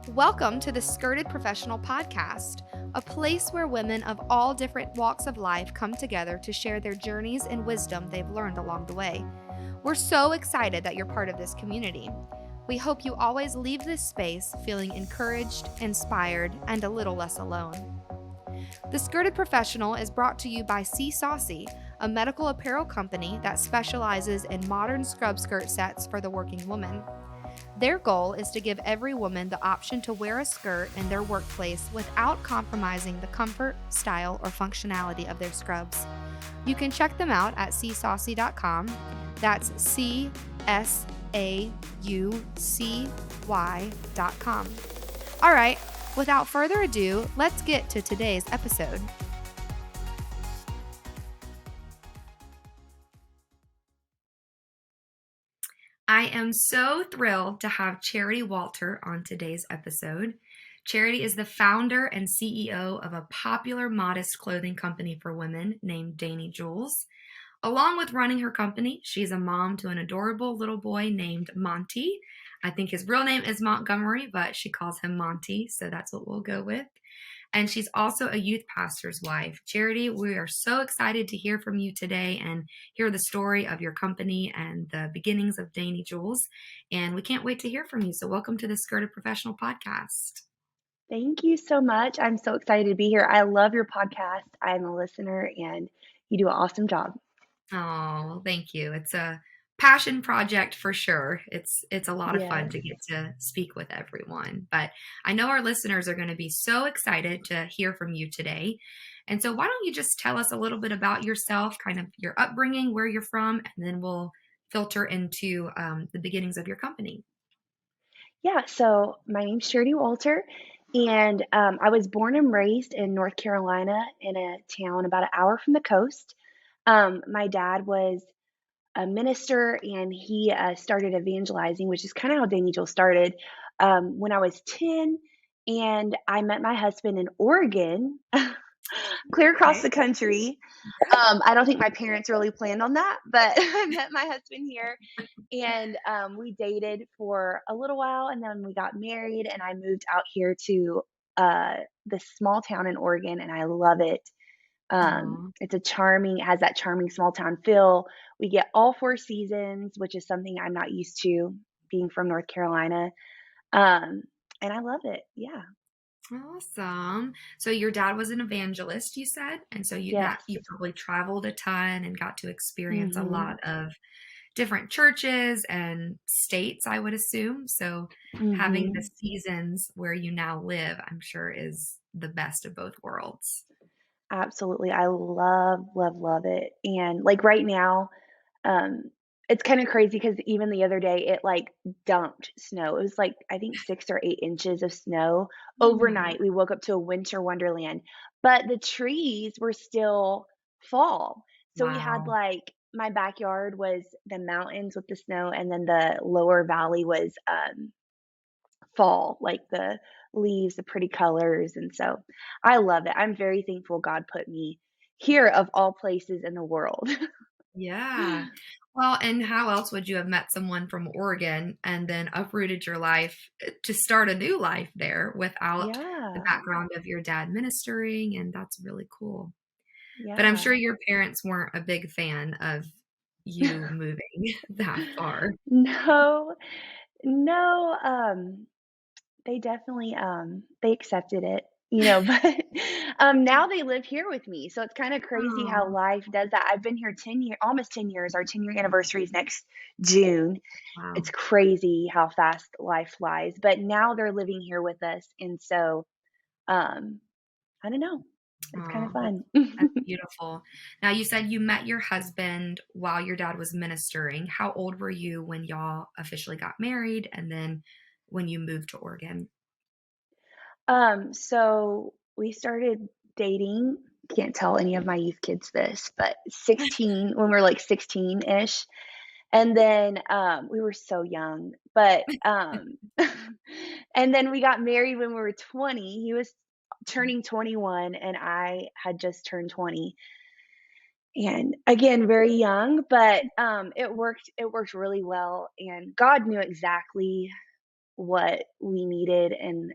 Welcome to the Skirted Professional Podcast, a place where women of all different walks of life come together to share their journeys and wisdom they've learned along the way. We're so excited that you're part of this community. We hope you always leave this space feeling encouraged, inspired, and a little less alone. The Skirted Professional is brought to you by C Saucy, a medical apparel company that specializes in modern scrub skirt sets for the working woman. Their goal is to give every woman the option to wear a skirt in their workplace without compromising the comfort, style, or functionality of their scrubs. You can check them out at csaucy.com. That's CSAUCY.com. All right, without further ado, let's get to today's episode. I am so thrilled to have Charity Walter on today's episode. Charity is the founder and CEO of a popular modest clothing company for women named Dainty Jewells. Along with running her company, she's a mom to an adorable little boy named Monty. I think his real name is Montgomery, but she calls him Monty, so that's what we'll go with. And she's also a youth pastor's wife. Charity, we are so excited to hear from you today and hear the story of your company and the beginnings of Dainty Jewells. And we can't wait to hear from you. So welcome to the Skirted Professional Podcast. Thank you so much. I'm so excited to be here. I love your podcast. I'm a listener and you do an awesome job. Oh, thank you. It's a passion project for sure. It's a lot of fun Yes. to get to speak with everyone. But I know our listeners are going to be so excited to hear from you today. And so why don't you just tell us a little bit about yourself, kind of your upbringing, where you're from, and then we'll filter into the beginnings of your company. Yeah, so my name's Charity Walter, and I was born and raised in North Carolina in a town about an hour from the coast. My dad was a minister and he started evangelizing, which is kind of how Dainty Jewel started when I was 10. And I met my husband in Oregon, clear across Okay. the country. I don't think my parents really planned on that, but I met my husband here and we dated for a little while and then we got married and I moved out here to this small town in Oregon and I love it. Aw. It has that charming small town feel. We get all four seasons, which is something I'm not used to being from North Carolina. Um, and I love it. Yeah. Awesome. So your dad was an evangelist, you said, and so Yes. you probably traveled a ton and got to experience a Mhm. lot of different churches and states, I would assume. So having the Mhm. seasons where you now live, I'm sure is the best of both worlds. Absolutely. I love, love, love it. And like right now, um, it's kind of crazy because even the other day it like dumped snow. It was like I think 6 or 8 inches of snow Oh my, overnight. We woke up to a winter wonderland, but the trees were still fall. So we had wow. like my backyard was the mountains with the snow, and then the lower valley was fall, like the leaves, the pretty colors. And so I love it. I'm very thankful God put me here of all places in the world. Yeah. Well, and how else would you have met someone from Oregon and then uprooted your life to start a new life there without the Yeah. background of your dad ministering? And that's really cool. But I'm Yeah. sure your parents weren't a big fan of you moving that far. No, no, they definitely, they accepted it, but, now they live here with me, so it's kinda crazy how Oh, life does that. I've been here 10 almost 10 years. Our 10-year anniversary is next June. wow. It's crazy how fast life flies, but now they're living here with us, and so, um, I don't know. It's kinda Oh, fun. that's beautiful. Now you said you met your husband while your dad was ministering. How old were you when y'all officially got married and then when you moved to Oregon? So we started dating. Can't tell any of my youth kids this, but 16 when we were like 16-ish. And then we were so young, but and then we got married when we were 20. He was turning 21 and I had just turned 20. And again, very young, but it worked really well and God knew exactly what we needed, and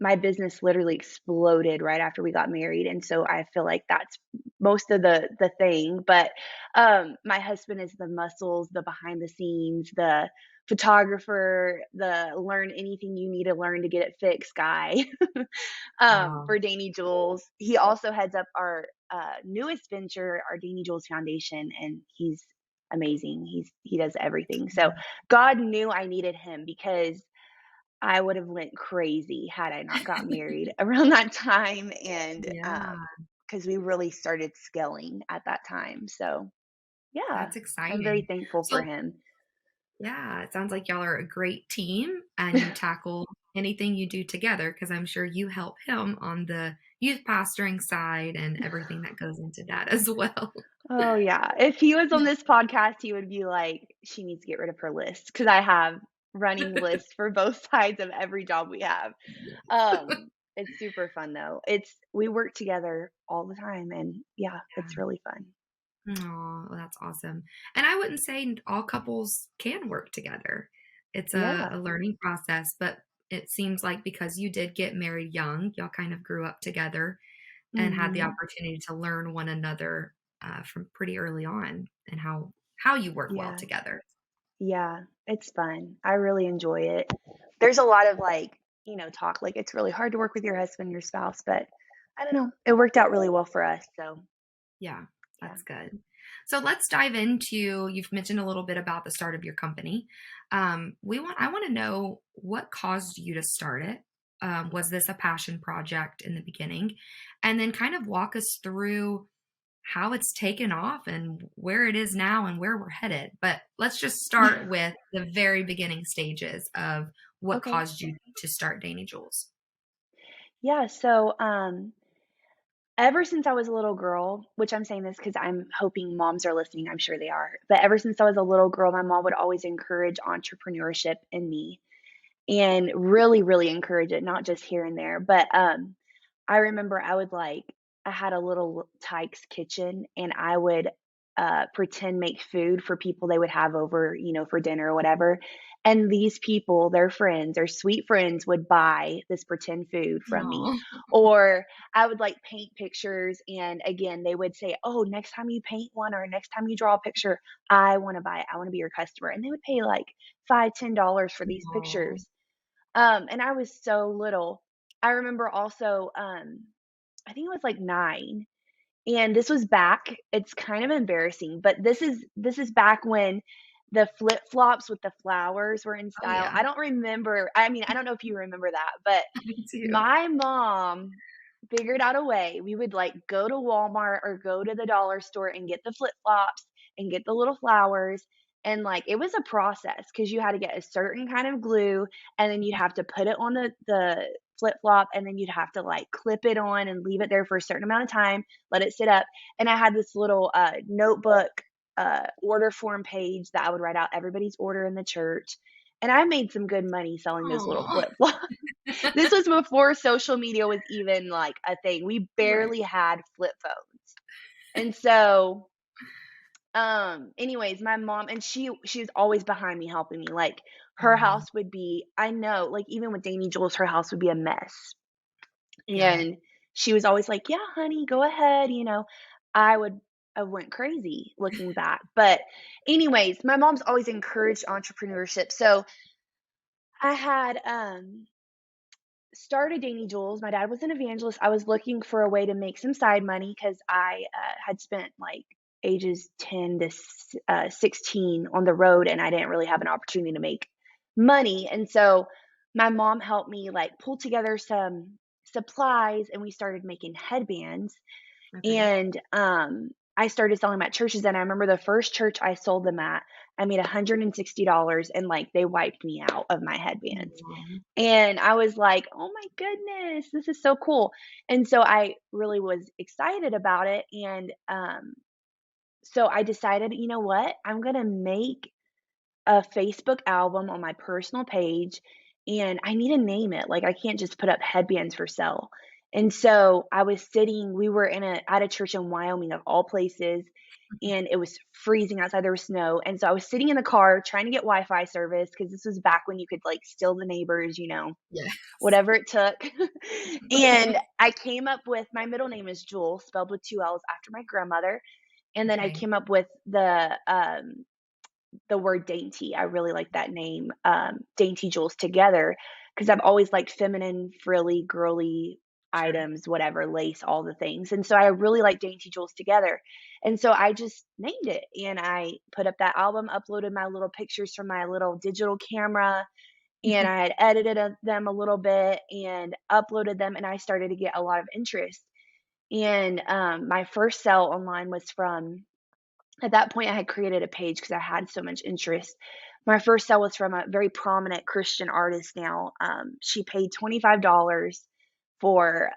my business literally exploded right after we got married, and so I feel like that's most of the thing, but, my husband is the muscles, the behind the scenes, the photographer, the learn anything you need to learn to get it fixed guy, Wow. for Dainty Jewells. He also heads up our, newest venture, our Dainty Jewells Foundation, and he's amazing. He does everything, so God knew I needed him because I would have went crazy had I not got married around that time, and, Yeah, because we really started scaling at that time, so, yeah, that's I'm very exciting. thankful for So, him. yeah, it sounds like y'all are a great team and you tackle anything you do together because I'm sure you help him on the youth pastoring side and everything that goes into that as well. Oh, yeah, if he was on this podcast, he would be like, "She needs to get rid of her list because I have running lists for both sides of every job we have. It's super fun, though. We work together all the time, and, yeah, it's really fun. Oh, well, that's awesome. And I wouldn't say all couples can work together. It's a, Yeah. a learning process, but it seems like because you did get married young, y'all kind of grew up together and had the Mhm. opportunity to learn one another from pretty early on and how you work well Yeah. together. Yeah, it's fun. I really enjoy it. There's a lot of like, talk like it's really hard to work with your husband, your spouse, but I don't know. It worked out really well for us. So, Yeah, yeah. that's good. So let's dive into, you've mentioned a little bit about the start of your company. I want to know what caused you to start it. Was this a passion project in the beginning? And then kind of walk us through how it's taken off and where it is now and where we're headed. But let's just start with the very beginning stages of what Okay. caused you to start Dainty Jewels. Yeah, so ever since I was a little girl, which I'm saying this because I'm hoping moms are listening, I'm sure they are. But ever since I was a little girl, my mom would always encourage entrepreneurship in me and really, really encourage it, not just here and there. But I remember I had a little Tyke's kitchen, and I would, pretend make food for people they would have over, for dinner or whatever, and these people, their friends, their sweet friends would buy this pretend food from me, Oh, or I would, like, paint pictures, and again, they would say, "Oh, next time you paint one or next time you draw a picture, I wanna buy it, I wanna be your customer," and they would pay, like, $5, $10 for these oh, pictures, and I was so little. I remember also, I think it was like 9, and this was back it's kind of embarrassing, but this is back when the flip-flops with the flowers were in oh style. yeah, I don't remember I mean, I don't know if you remember that, but me too. my mom figured out a way. We would, like, go to Walmart or go to the dollar store and get the flip-flops and get the little flowers, and, like, it was a process because you had to get a certain kind of glue, and then you'd have to put it on the flip-flop, and then you'd have to, like, clip it on and leave it there for a certain amount of time, let it sit up, and I had this little, notebook, order form page that I would write out everybody's order in the church, and I made some good money selling those little Aw. flip-flops. This was before social media was even, like, a thing. We Right. barely had flip phones. And so, anyways, my mom and she was always behind me helping me, like, her Aw, house would be I know, like, even with Dainty Jewels, her house would be a mess, yeah. and she was always like, "Yeah, honey, go ahead," I would I went crazy looking back, but anyways, my mom's always encouraged entrepreneurship, so I had, started Dainty Jewels. My dad was an evangelist. I was looking for a way to make some side money because I had spent like ages 10 to 16 on the road, and I didn't really have an opportunity to make money. And so my mom helped me like pull together some supplies, and we started making headbands. Okay. And, I started selling them at churches, and I remember the first church I sold them at, I made $160 and, like, they wiped me out of my headbands. Aw. And I was like, "Oh my goodness, this is so cool." And so I really was excited about it, and, so I decided, "You know what? I'm gonna make a Facebook album on my personal page, and I need to name it, like, I can't just put up headbands for sale." And so I was sitting we were at a church in Wyoming of all places, and it was freezing outside, there was snow, and so I was sitting in the car trying to get Wi-Fi service because this was back when you could, like, steal the neighbors, Yes. whatever it took. And I came up with my middle name is Jewel, spelled with 2 L's after my grandmother, and then I Okay. came up with the word dainty. I really like that name, Dainty Jewels together, because I've always liked feminine, frilly, girly Sure. items, whatever, lace, all the things. And so I really like Dainty Jewels together. And so I just named it and I put up that album, uploaded my little pictures from my little digital camera, and I had edited them a little bit and uploaded them, and I started to get a lot of interest. And my first sell online was from at that point, I had created a page because I had so much interest. My first sale was from a very prominent Christian artist now. She paid $25 for,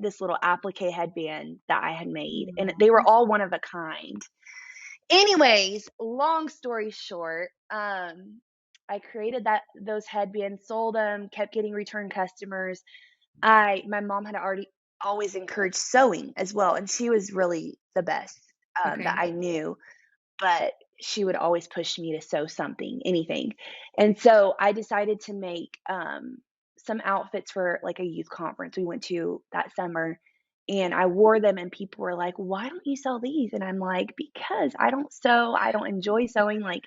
this little applique headband that I had made, and they were Aw. all one of a kind. Anyways, long story short, I created those headbands, sold them, kept getting return customers. My mom had already always encouraged sewing as well, and she was really the best, that Okay. I knew, but she would always push me to sew something, anything. And so I decided to make some outfits for like a youth conference we went to that summer. And I wore them, and people were like, "Why don't you sell these?" And I'm like, "Because I don't sew. I don't enjoy sewing. Like,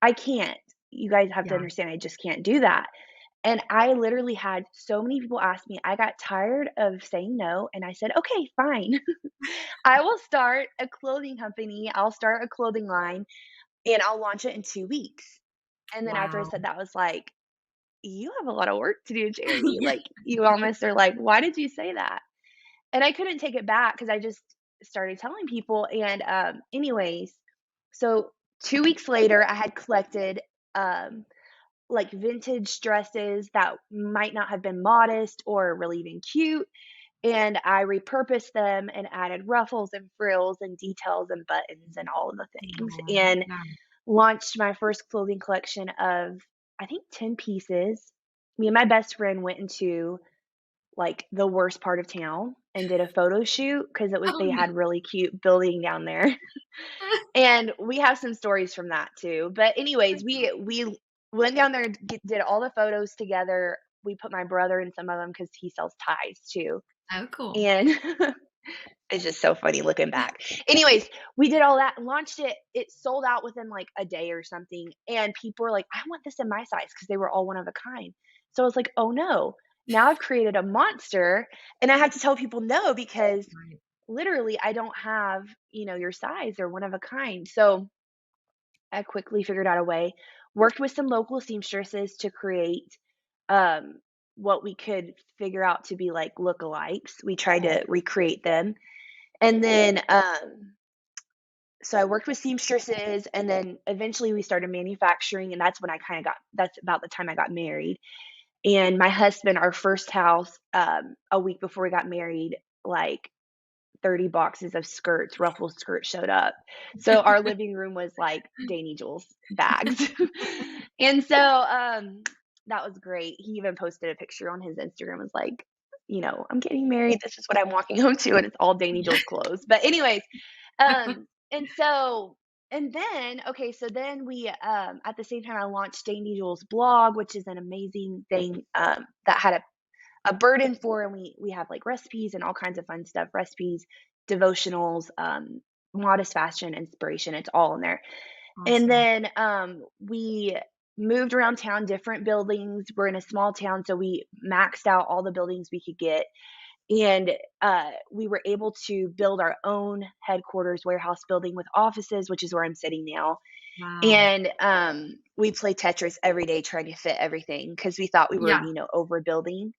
I can't. You guys have to Yeah. understand, I just can't do that." And I literally had so many people ask me. I got tired of saying no, and I said, "Okay, fine. I will start a clothing company. I'll start a clothing line and I'll launch it in 2 weeks." And then after I Wow. said that, I was like, "You have a lot of work to do, Charity." Like, you almost are like, "Why did you say that?" And I couldn't take it back because I just started telling people. And, anyways, so 2 weeks later, I had collected, um, like, vintage dresses that might not have been modest or really even cute, and I repurposed them and added ruffles and frills and details and buttons and all of the things, Aw, and yeah. launched my first clothing collection of, I think, 10 pieces. Me and my best friend went into, like, the worst part of town and did a photo shoot because Oh, they no. had really cute building down there, and we have some stories from that too. But anyways, we went down there and did all the photos together. We put my brother in some of them because he sells ties too, Oh, cool. and it's just so funny looking back. Anyways, we did all that, launched it. It sold out within like a day or something. And people were like, "I want this in my size," because they were all one of a kind. So I was like, "Oh no. Now I've created a monster." And I had to tell people no because Right. literally I don't have, your size or one of a kind. So I quickly figured out a way, worked with some local seamstresses to create um, what we could figure out to be like lookalikes. We tried to recreate them, and then, so I worked with seamstresses, and then eventually we started manufacturing, and that's about the time I got married. And my husband, our first house, a week before we got married, like 30 boxes of skirts, ruffled skirts showed up. So our living room was like Dainty Jewels bags. And so, that was great. He even posted a picture on his Instagram, was like, "I'm getting married. This is what I'm walking home to," and it's all Dainty Jewels clothes. But anyways, and so and then okay, so then we, at the same time, I launched Dainty Jewells blog, which is an amazing thing, that had a burden for, and we have, like, recipes and all kinds of fun stuff, recipes, devotionals, modest fashion, inspiration, it's all in there. And Awesome. then, we moved around town, different buildings. We're in a small town, so we maxed out all the buildings we could get, and, we were able to build our own headquarters warehouse building with offices, which is where I'm sitting now. Wow. And, we play Tetris every day trying to fit everything because we thought we were, Yeah. overbuilding,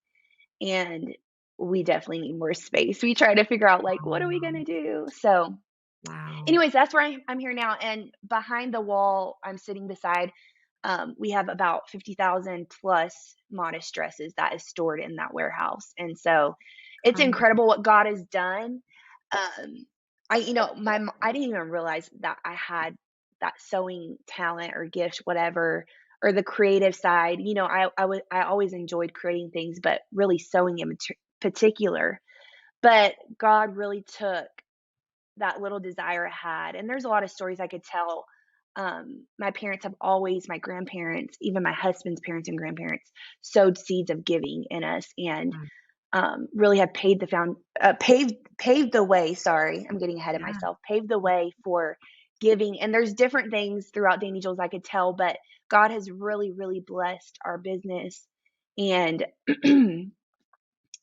and we definitely need more space. We try to figure out, like, what are we Wow. gonna do? So, Wow. anyways, that's where I'm here now, and behind the wall I'm sitting beside, we have about 50,000 plus modest dresses that is stored in that warehouse, and so it's Incredible. incredible what God has done. Um, I didn't even realize that I had that sewing talent or gift, whatever, or the creative side. I always enjoyed creating things, but really sewing particular, but God really took that little desire I had, and there's a lot of stories I could tell. My parents have always, my grandparents, even my husband's parents and grandparents, sowed seeds of giving in us, and Mm. really have paved the way. Sorry, I'm getting ahead of Yeah. myself. Paved the way for giving, and there's different things throughout Dainty Jewels I could tell, but God has really, really blessed our business, and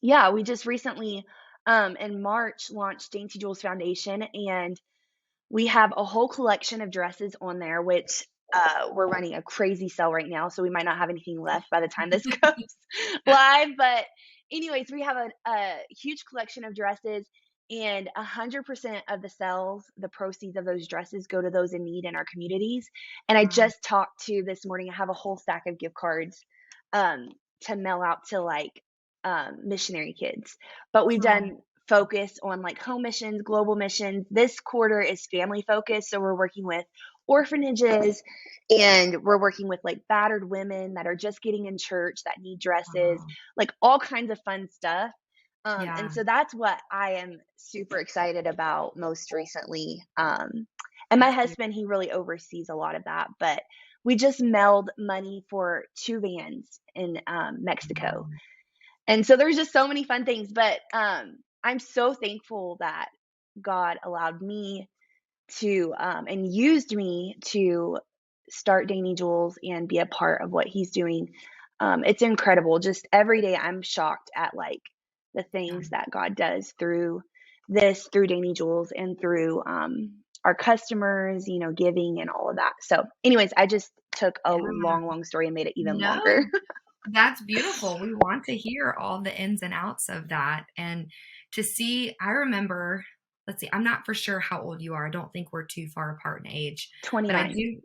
yeah, we just recently, in March, launched Dainty Jewels Foundation, and we have a whole collection of dresses on there, which, we're running a crazy sale right now, so we might not have anything left by the time this goes live, but anyways, we have a huge collection of dresses, and 100% of the sales, the proceeds of those dresses go to those in need in our communities, and I Wow. just talked to this morning, I have a whole stack of gift cards, um, to mail out to, like, missionary kids, but we've Oh, done focus on like home missions, global missions. This quarter is family focused. So we're working with orphanages and we're working with like battered women that are just getting in church that need dresses, wow. like all kinds of fun stuff. And Yeah. so that's what I am super excited about most recently. And my That's beautiful. husband, he really oversees a lot of that. But we just mailed money for 2 vans in Mexico, and so there's just so many fun things, but, I'm so thankful that God allowed me to, and used me to start Dainty Jewels and be a part of what he's doing. It's incredible. Just every day I'm shocked at, like, the Yeah. things that God does through this, through Dainty Jewels, and through, our customers, giving and all of that. So, anyways, I just took a Yeah. long, long story and made it even longer. No, that's beautiful. We want to hear all the ins and outs of that. And to see, I remember, let's see, I'm not for sure how old you are. I don't think we're too far apart in age, but I 29. do,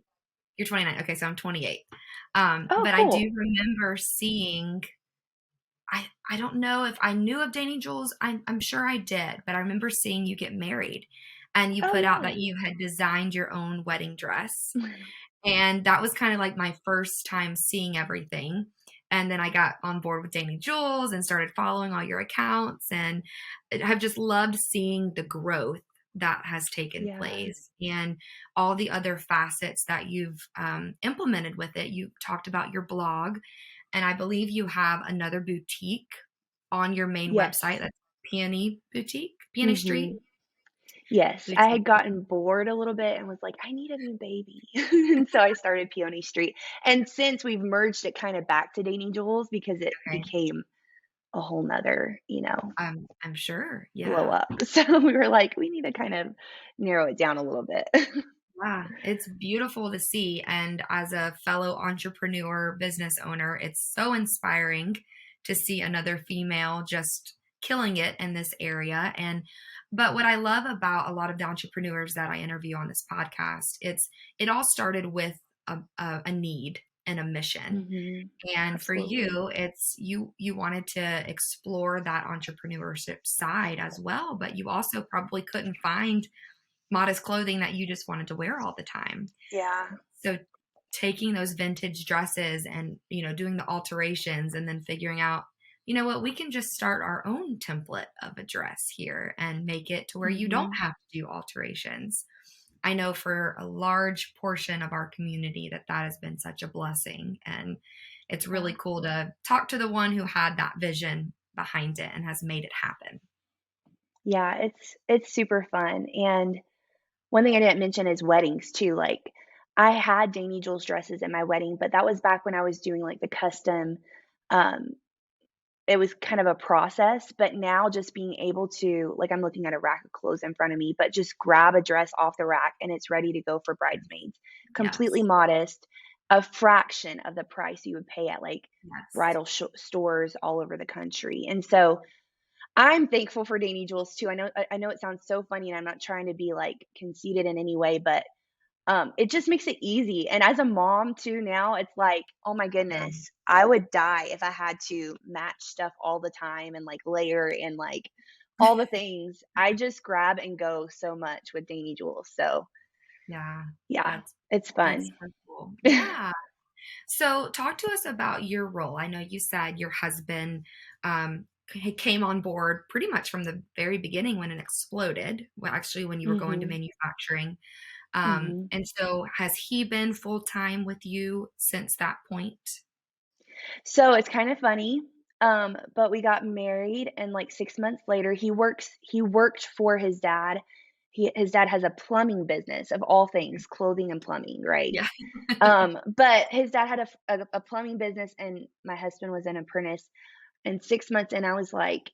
you're 29. Okay, so I'm 28. Oh, But I do cool. remember seeing, I don't know if I knew of Dainty Jewels. I'm sure I did, but I remember seeing you get married and you Oh, put out that yeah. you had designed your own wedding dress. And that was kind of like my first time seeing everything. And then I got on board with Dainty Jewels and started following all your accounts. And I've just loved seeing the growth that has taken Yeah. place and all the other facets that you've implemented with it. You talked about your blog, and I believe you have another boutique on your main website. Yes. That's Peony Boutique, Peony Street Mhm. Yes, I Boutique. had gotten bored a little bit and was like, "I need a new baby." And so I started Peony Street, and since we've merged it kinda back to Dainty Jewels because it Okay. became a whole 'nother, I'm sure. blow Yeah. up. So we were like, "We need to kind of narrow it down a little bit." Yeah, it's beautiful to see. And as a fellow entrepreneur, business owner, it's so inspiring to see another female just killing it in this area. But what I love about a lot of the entrepreneurs that I interview on this podcast, it all started with a need and a mission. Mhm. And for Absolutely. you, it's you wanted to explore that entrepreneurship side as well, but you also probably couldn't find modest clothing that you just wanted to wear all the time. Yeah. So taking those vintage dresses and, doing the alterations and then figuring out, you know what, we can just start our own template of a dress here and make it to where you don't Mhm. have to do alterations. I know for a large portion of our community that has been such a blessing. And it's Yeah. really cool to talk to the one who had that vision behind it and has made it happen. Yeah, it's super fun, and one thing I didn't mention is weddings too, like, I had Dainty Jewels dresses at my wedding, but that was back when I was doing, like, the custom, um it was kind of a process, but now just being able to like, I'm looking at a rack of clothes in front of me, but just grab a dress off the rack and it's ready to go for bridesmaids. Completely Yes. modest, a fraction of the price you would pay at, like, Yes. bridal stores all over the country, and so I'm thankful for Dainty Jewels too. I know it sounds so funny, and I'm not trying to be, like, conceited in any way, but, it just makes it easy, and as a mom too now, it's like, "Oh my Yeah. goodness, I would die if I had to match stuff all the time and, like, layer and, like, all the things." I just grab and go so much with Dainty Jewels, so, Yeah. yeah, That's it's that's fun. so cool. Yeah. So talk to us about your role. I know you said your husband came on board pretty much from the very beginning when it exploded. Well, actually, when you were going to Mhm. manufacturing. Mhm. And so has he been full time with you since that point? So it's kind of funny, but we got married, and like 6 months later, he worked for his dad. His dad has a plumbing business of all things, clothing and plumbing, right? Yeah. But his dad had a plumbing business, and my husband was an apprentice. And 6 months in, I was like,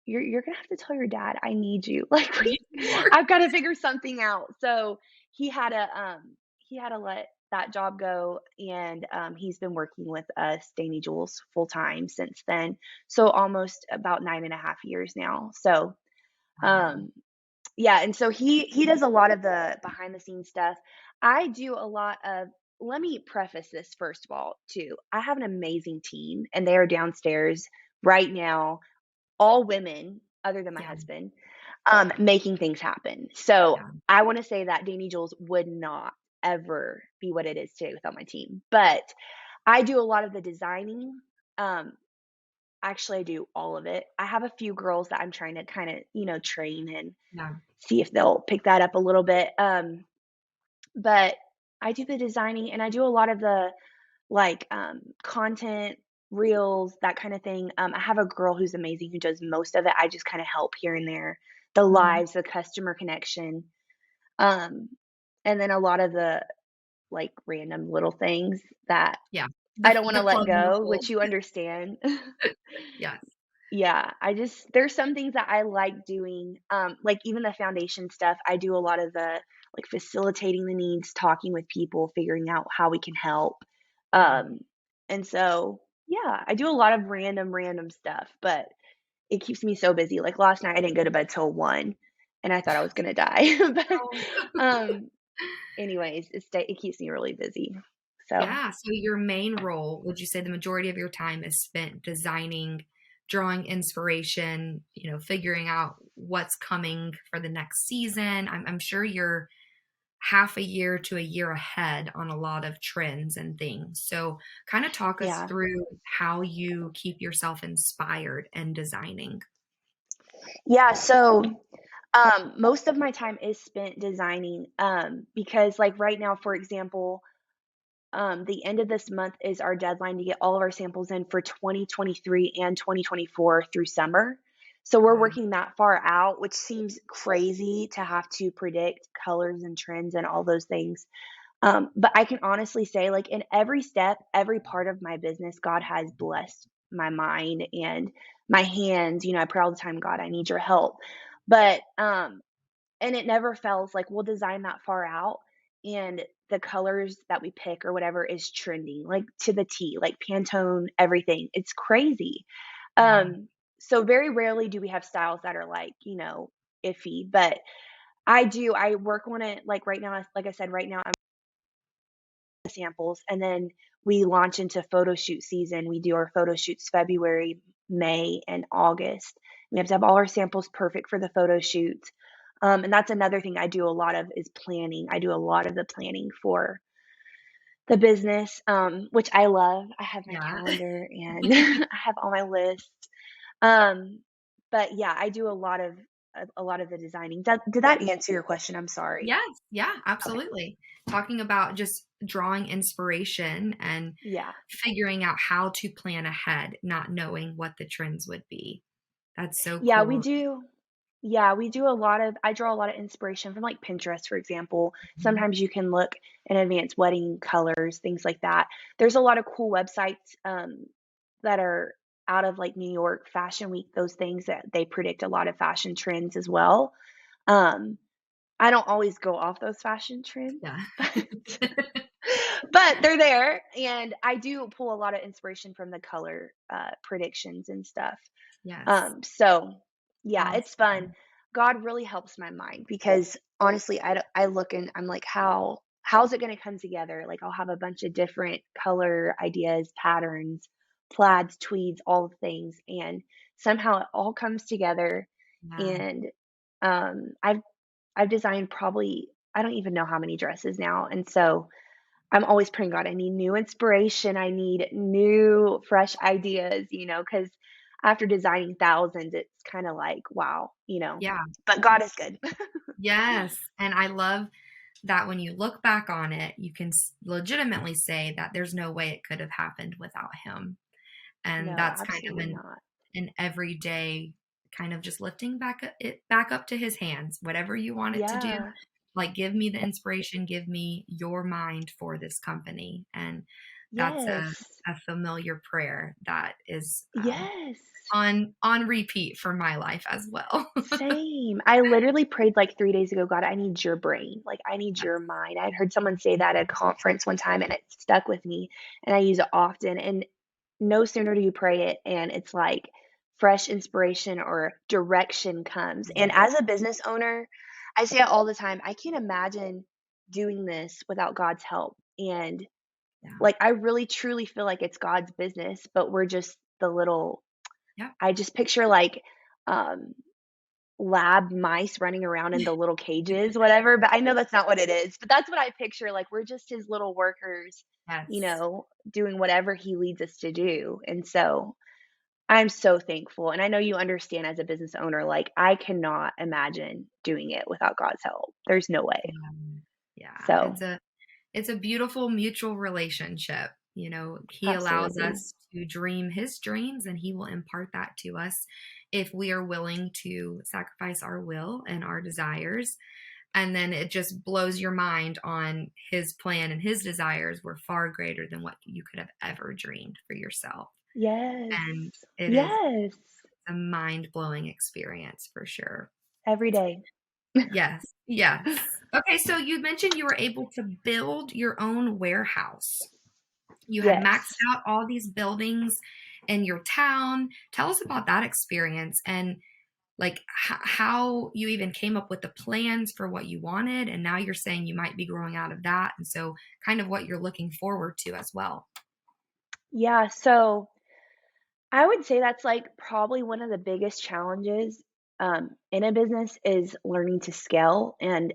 you're gonna have to tell your dad I need you. Like I we need more. I've gotta figure something out. So he had to let that job go, and he's been working with us, Dainty Jewells, full time since then. So almost about 9.5 years now. So Wow. um yeah, and so he does a lot of the behind the scenes stuff. I do a lot of let me preface this first of all too. I have an amazing team, and they are downstairs right now, all women other than my Yeah. husband, making things happen. So Yeah. I want to say that Dainty Jewels would not ever be what it is today without my team. But I do a lot of the designing. Um, Actually, I do all of it. I have a few girls that I'm trying to kind of, train and Yeah. see if they'll pick that up a little bit. But I do the designing, and I do a lot of the like, content, reels, that kind of thing. I have a girl who's amazing who does most of it. I just kinda help here and there. The Mhm. lives, the customer connection, um, and then a lot of the, like, random little things that Yeah. I The don't wanna the let plug in the go, hole. which you understand. Yes. Yeah, I just there's some things that I like doing, like even the foundation stuff, I do a lot of the, like, facilitating the needs, talking with people, figuring out how we can help, Yeah. um, and so, yeah, I do a lot of random stuff, but it keeps me so busy, like, last night, I didn't go to bed till 1, and I thought I was gonna die, but, Oh. um, anyways, it keeps me really busy, so, Yeah, so your main role, would you say the majority of your time is spent designing, drawing inspiration, figuring out what's coming for the next season? I'm sure you're half a year to a year ahead on a lot of trends and things. So, kind of talk us yeah. through how you keep yourself inspired and designing. Yeah, so most of my time is spent designing, because like right now, for example, the end of this month is our deadline to get all of our samples in for 2023 and 2024 through summer. So we're Wow. working that far out, which seems crazy to have to predict colors and trends and all those things. But I can honestly say, like, in every step, every part of my business, God has blessed my mind and my hands. I pray all the time, God, I need your help. But and it never fails, like, we'll design that far out, and the colors that we pick or whatever is trending, like, to the T, like Pantone, everything. It's crazy. Wow. Um, so very rarely do we have styles that are, like, iffy, but I work on it, like, right now, like I said, right now, I'm samples, and then we launch into photo shoot season. We do our photo shoots February, May, and August. We have to have all our samples perfect for the photo shoots. And that's another thing I do a lot of is planning. I do a lot of the planning for the business, which I love. I have my Yeah. calendar and I have all my lists. Um, but yeah, I do a lot of the designing. Did that answer your question? I'm sorry. Yes, yeah, Okay. absolutely. Talking about just drawing inspiration and Yeah. figuring out how to plan ahead, not knowing what the trends would be. That's so Yeah, we cool. do. Yeah, we do a lot of I draw a lot of inspiration from, like, Pinterest, for example. Mhm. Sometimes you can look in advance wedding colors, things like that. There's a lot of cool websites, that are out of, like, New York Fashion Week, those things that they predict a lot of fashion trends as well. Um, I don't always go off those fashion trends, Yeah. but they're there, and I do pull a lot of inspiration from the color, predictions and stuff. Yes. So yeah, it's fun. Awesome. God really helps my mind because honestly, I look and I'm like, how's it going to come together? Like I'll have a bunch of different color ideas, patterns, plaids, tweeds, all the things, and somehow it all comes together. Yeah. And I've designed probably I don't even know how many dresses now, and so I'm always praying, God, I need new inspiration. I need new, fresh ideas, because after designing thousands, it's kind of like, wow, Yeah. but God is good. Yes. And I love that when you look back on it, you can legitimately say that there's no way it could have happened without him. And No, that's kind of absolutely not. an everyday kind of just lifting it back up to his hands. Whatever you want it to do, Yeah. like give me the inspiration, give me your mind for this company. And that's Yes. a familiar prayer that is Yes. on repeat for my life as well. Same. I literally prayed like 3 days ago, "God, I need your brain. Like, I need Yes. your mind." I had heard someone say that at a conference one time, and it stuck with me, and I use it often, and no sooner do you pray it, and it's like fresh inspiration or direction comes, and Mhm. as a business owner, I say it all the time, I can't imagine doing this without God's help, and, Yeah. like, I really truly feel like it's God's business, but we're just the little Yep. I just picture, like, um lab mice running around in the little cages, whatever, but I know that's not what it is, but that's what I picture, like, we're just his little workers, Yes. doing whatever he leads us to do, and so, I'm so thankful, and I know you understand as a business owner, like, I cannot imagine doing it without God's help. There's no way. Yeah. Yeah. So, It's a beautiful mutual relationship. He allows absolutely. us to dream his dreams and he will impart that to us if we are willing to sacrifice our will and our desires. And then it just blows your mind on his plan and his desires were far greater than what you could have ever dreamed for yourself. Yes. And it is Yes. a mind blowing experience for sure. Every day. Yes. Yes. Okay. So you mentioned you were able to build your own warehouse. You had maxed Yes. out all these buildings in your town. Tell us about that experience and like how you even came up with the plans for what you wanted. And now you're saying you might be growing out of that. And so, kind of what you're looking forward to as well. Yeah, so I would say that's, like, probably one of the biggest challenges, in a business is learning to scale, and,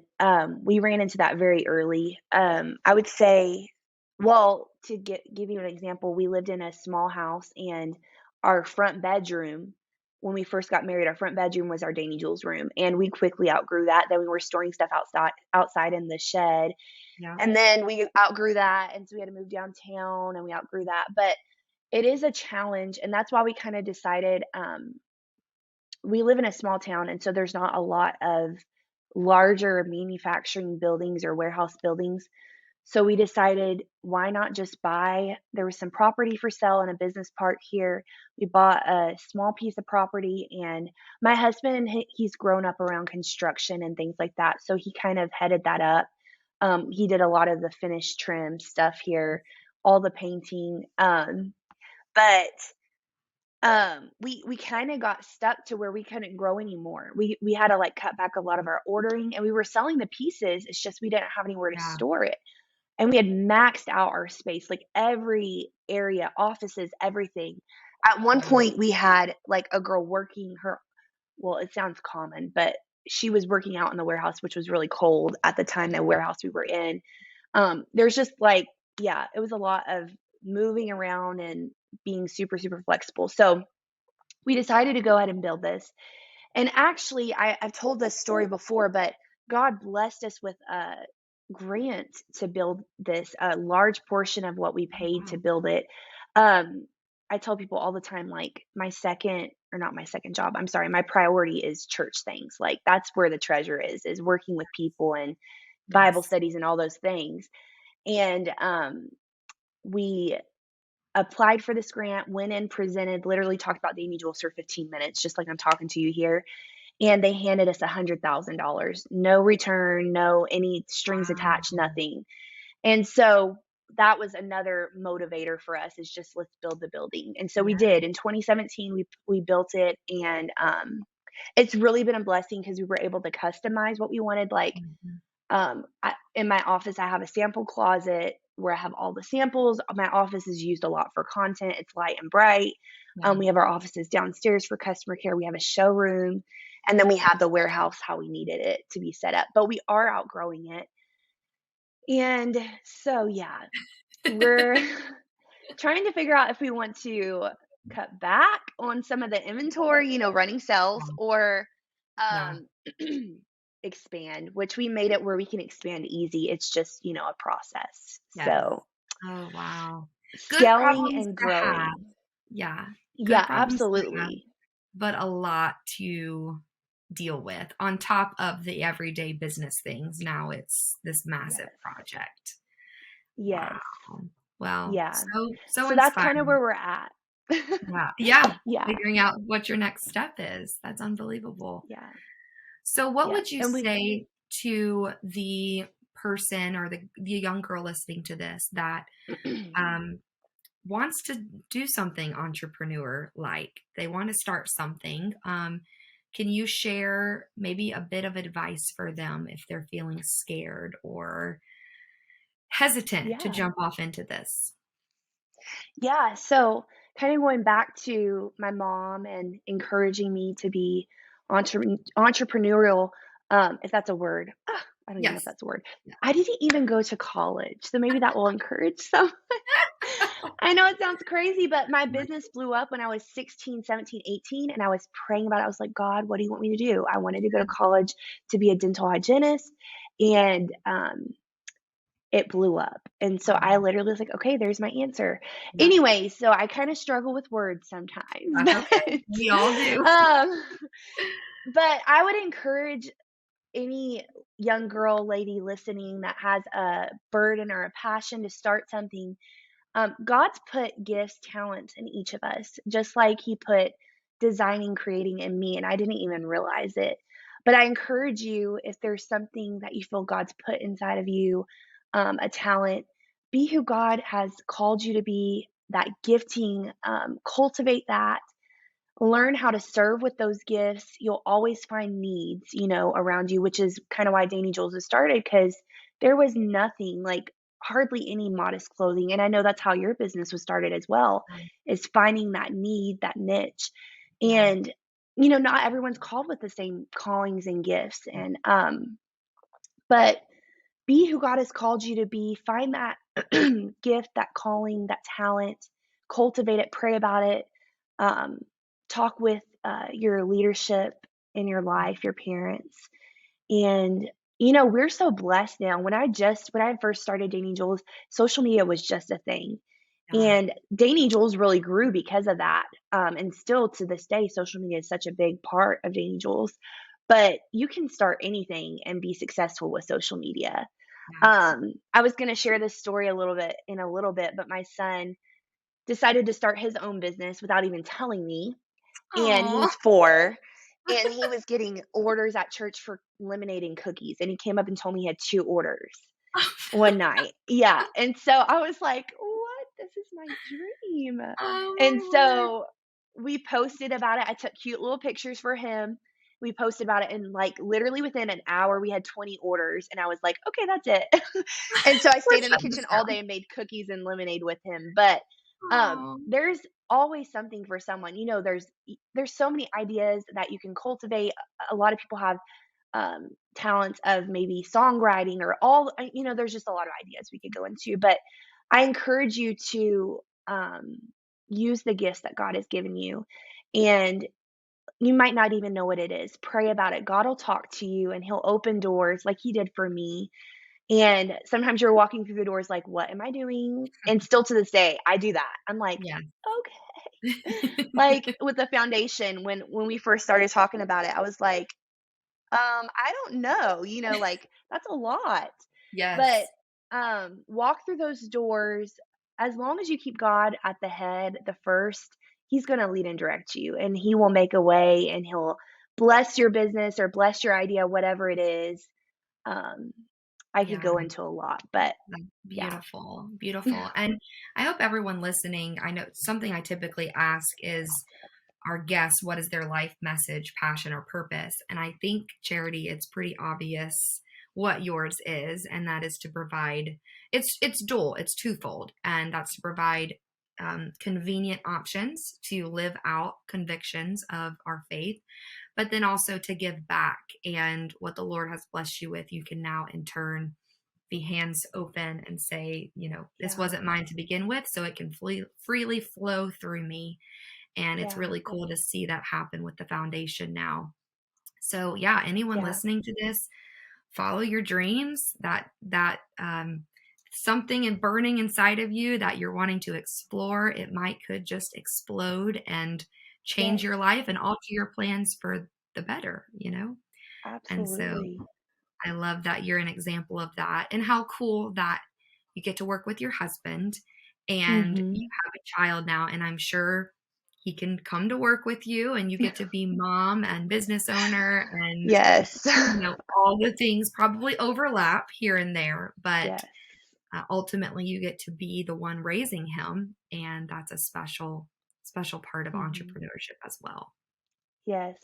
we ran into that very early. I would say well, to give you an example, we lived in a small house, and our front bedroom when we first got married, our front bedroom was our Dainty Jewells room, and we quickly outgrew that. Then we were storing stuff outside in the shed, Yeah. and then we outgrew that, and so we had to move downtown, and we outgrew that, but it is a challenge, and that's why we kinda decided, we live in a small town, and so there's not a lot of larger manufacturing buildings or warehouse buildings, so we decided, why not just buy there was some property for sale in a business park here. We bought a small piece of property, and my husband, he's grown up around construction and things like that, so he kind of headed that up. He did a lot of the finished trim stuff here, all the painting, but we kinda got stuck to where we couldn't grow anymore. We had to, like, cut back a lot of our ordering, and we were selling the pieces, it's just we didn't have anywhere to Yeah. store it. And we had maxed out our space, like, every area, offices, everything. At one Yeah. point, we had, like, a girl working her well, it sounds common, but she was working out in the warehouse, which was really cold at the time, the warehouse we were in. There's just, like yeah, it was a lot of moving around and being super, super flexible. So we decided to go ahead and build this. And actually, I've told this story before, but God blessed us with a grant to build this, a large portion of what we paid to Wow. build it. Um, I tell people all the time, like, my second or not my second job, I'm sorry, my priority is church things. Like, that's where the treasure is working with people and Bible Yes. studies and all those things. And we applied for this grant, went in, presented, literally talked about Dainty Jewels for 15 minutes, just like I'm talking to you here. And they handed us $100,000, no return, no any strings attached, Wow. nothing. And so that was another motivator for us is just let's build the building. And so we Yeah. did. In 2017, we built it, and it's really been a blessing because we were able to customize what we wanted. Like Mhm. in my office, I have a sample closet where I have all the samples. My office is used a lot for content. It's light and bright. Yeah. We have our offices downstairs for customer care. We have a showroom, and then we have the warehouse how we needed it to be set up. But we are outgrowing it, and so yeah, we're trying to figure out if we want to. cut back on some of the inventory, running sales, Oh, or yeah. um, expand, which we made it where we can expand easy. It's just, a process. Yes. So Oh, wow. Good scaling problems and to have. growing. Yeah. Good Yeah, problems to have, absolutely. but a lot to deal with on top of the everyday business things. Now it's this massive Yes. project. Wow. Yes. Well, Yeah. so So that's kind of inspiring. where we're at. Yeah. Yeah. Yeah. Figuring out what your next step is. That's unbelievable. Yeah. So what Yes. would you And we say to the person or the young girl listening to this that um, wants to do something entrepreneur like? They want to start something. Can you share maybe a bit of advice for them if they're feeling scared or hesitant to yeah. jump off into this? Yeah, so kind of going back to my mom and encouraging me to be entrepreneurial, if that's a word. I don't even know if Yes. that's a word. Yeah. I didn't even go to college, so maybe that will encourage some. I know it sounds crazy, but my business blew up when I was 16, 17, 18, and I was praying about it. I was like, God, what do you want me to do? I wanted to go to college to be a dental hygienist, and it blew up. And so I Oh, literally was like, "Okay, there's my answer." yeah. Anyway, so I kinda struggle with words sometimes, That's okay. We all do. um, but I would encourage any young girl, lady listening that has a burden or a passion to start something. God's put gifts, talents in each of us, just like He put designing, creating in me, and I didn't even realize it. But I encourage you, if there's something that you feel God's put inside of you, a talent, be who God has called you to be, that gifting, cultivate that, learn how to serve with those gifts. You'll always find needs, around you, which is kind of why Dainty Jewells was started, because there was nothing, like hardly any modest clothing. And I know that's how your business was started as well, is finding that need, that niche. Yeah. And, not everyone's called with the same callings and gifts. And, but be who God has called you to be. Find that gift, that calling, that talent, cultivate it, pray about it, um, talk with your leadership in your life, your parents. And, we're so blessed now. When I first started Dainty Jewels, social media was just a thing. Yeah. And Dainty Jewels really grew because of that. And still to this day, social media is such a big part of Dainty Jewels. But you can start anything and be successful with social media. Yes. I was gonna share this story a little bit, but my son decided to start his own business without even telling me, and Oh. he's 4, and he was getting orders at church for lemonade and cookies, and he came up and told me he had 2 orders one night. Yeah, and so I was like, "What? This is my dream." Oh And my word. so we posted about it. I took cute little pictures for him. We posted about it, and, like, literally within an hour, we had 20 orders, and I was like, "Okay, that's it." And so I We're stayed in the shutting this kitchen all down. day and made cookies and lemonade with him, but, Oh. there's always something for someone. There's so many ideas that you can cultivate. A lot of people have talents of maybe songwriting or there's just a lot of ideas we could go into. But I encourage you to use the gifts that God has given you. And you might not even know what it is. Pray about it. God will talk to you and He'll open doors like He did for me. And sometimes you're walking through the doors like, what am I doing? And still to this day, I do that. I'm like, Yeah. okay. Like with the foundation, when we first started talking about it, I was like, I don't know, like, that's a lot. But, Yes. walk through those doors. As long as you keep God at the head, the first, He's gonna lead and direct you, and He will make a way, and He'll bless your business or bless your idea, whatever it is. Um, I could Yeah. go into a lot, but That's yeah. beautiful, beautiful. And I hope everyone listening, I know something I typically ask is our guests, what is their life message, passion, or purpose? And I think, Charity, it's pretty obvious what yours is, and that is to provide. It's dual, it's twofold, and that's to provide convenient options to live out convictions of our faith, but then also to give back. And what the Lord has blessed you with, you can now in turn be hands open and say, this Yeah. wasn't mine to begin with, so it can freely flow through me. And it's Yeah. really cool to see that happen with the foundation now. So yeah, anyone Yeah. listening to this, follow your dreams, that something in burning inside of you that you're wanting to explore. It could just explode and change Yes. your life and alter your plans for the better, And so Absolutely. I love that you're an example of that, and how cool that you get to work with your husband and you Mhm. have a child now, and I'm sure he can come to work with you and you get to be mom and business owner and, Yes. all the things probably overlap here and there, but Yes. ultimately you get to be the one raising him, and that's a special part of Mhm. entrepreneurship as well. Yes.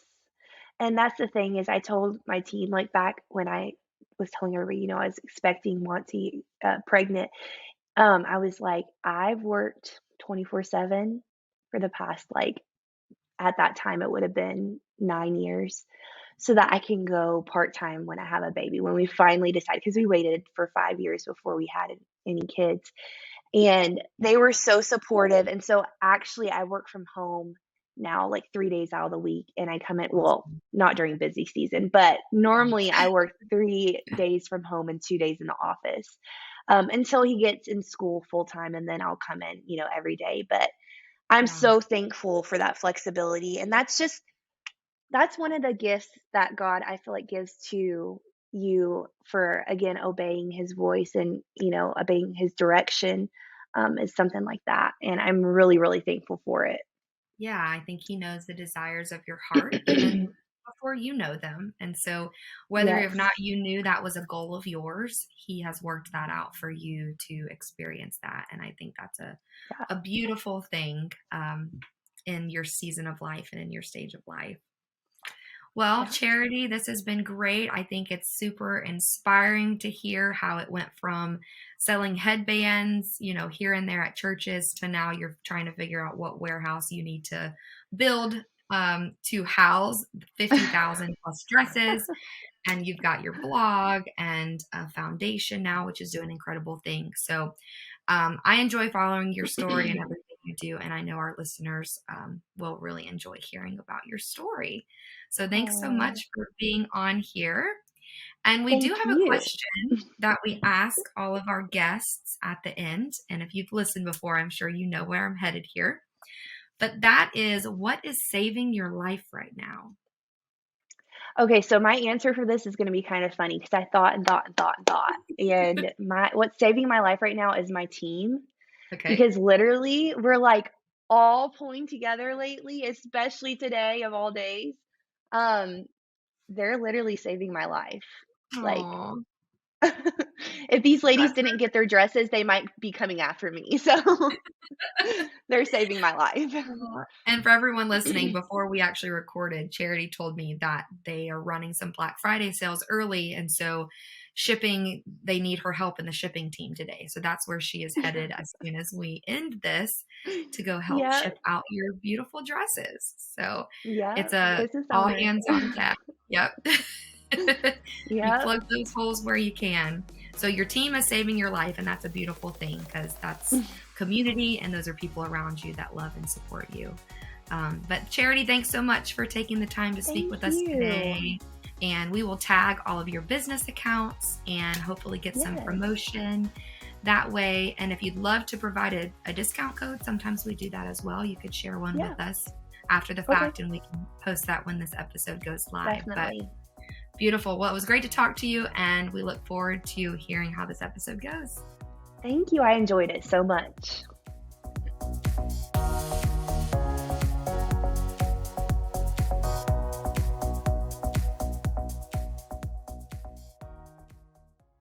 And that's the thing is I told my team, like, back when I was telling everybody, I was expecting Monty, pregnant, I was like, "I've worked 24/7 for the past, like" at that time, it would have been 9 years, so that I can go part-time when I have a baby, when we finally decide, because we waited for 5 years before we had any kids. And they were so supportive, and so actually I work from home now, like, 3 days out of the week, and I come in, well, Awesome. not during busy season, but normally Yeah. I work 3 days from home and 2 days in the office, until he gets in school full time, and then I'll come in, every day. But I'm Yeah. so thankful for that flexibility, and that's one of the gifts that God, I feel like, gives to you for, again, obeying his voice and, obeying his direction, is something like that, and I'm really, really thankful for it. Yeah, I think he knows the desires of your heart even before you know them. And so, whether or Yes. not you knew that was a goal of yours, he has worked that out for you to experience that. And I think that's Yeah. a beautiful thing in your season of life and in your stage of life. Well, Yeah. Charity, this has been great. I think it's super inspiring to hear how it went from selling headbands, here and there at churches, to now you're trying to figure out what warehouse you need to build to house 50,000 plus dresses. And you've got your blog and a foundation now, which is doing incredible things. So I enjoy following your story and everything you do. And I know our listeners will really enjoy hearing about your story. So thanks so Oh, much for being on here. And we do thank have a you. question that we ask all of our guests at the end. And if you've listened before, I'm sure you know where I'm headed here. But that is, what is saving your life right now? Okay, so my answer for this is gonna be kind of funny because I thought and thought and thought and thought, and my what's saving my life right now is my team, Okay. because literally we're, like, all pulling together lately, especially today of all days. Um, they're literally saving my life. Like, Oh, if these ladies that's didn't get their dresses, they might be coming after me, so they're saving my life. And for everyone listening, before we actually recorded, Charity told me that they are running some Black Friday sales early. And so they need her help in the shipping team today. So that's where she is headed as soon as we end this, to go help Yeah, ship out your beautiful dresses. So yeah, it's a business all owner. hands on deck. Yep. You Yep, plug those holes where you can. So your team is saving your life, and that's a beautiful thing, because that's community, and those are people around you that love and support you. But Charity, thanks so much for taking the time to speak thank with us you. today. And we will tag all of your business accounts and hopefully get some Yes, promotion that way. And if you'd love to provide a discount code, sometimes we do that as well. You could share one yeah, with us after the okay, fact, and we can post that when this episode goes live. But definitely. beautiful. Well, it was great to talk to you, and we look forward to hearing how this episode goes. Thank you, I enjoyed it so much.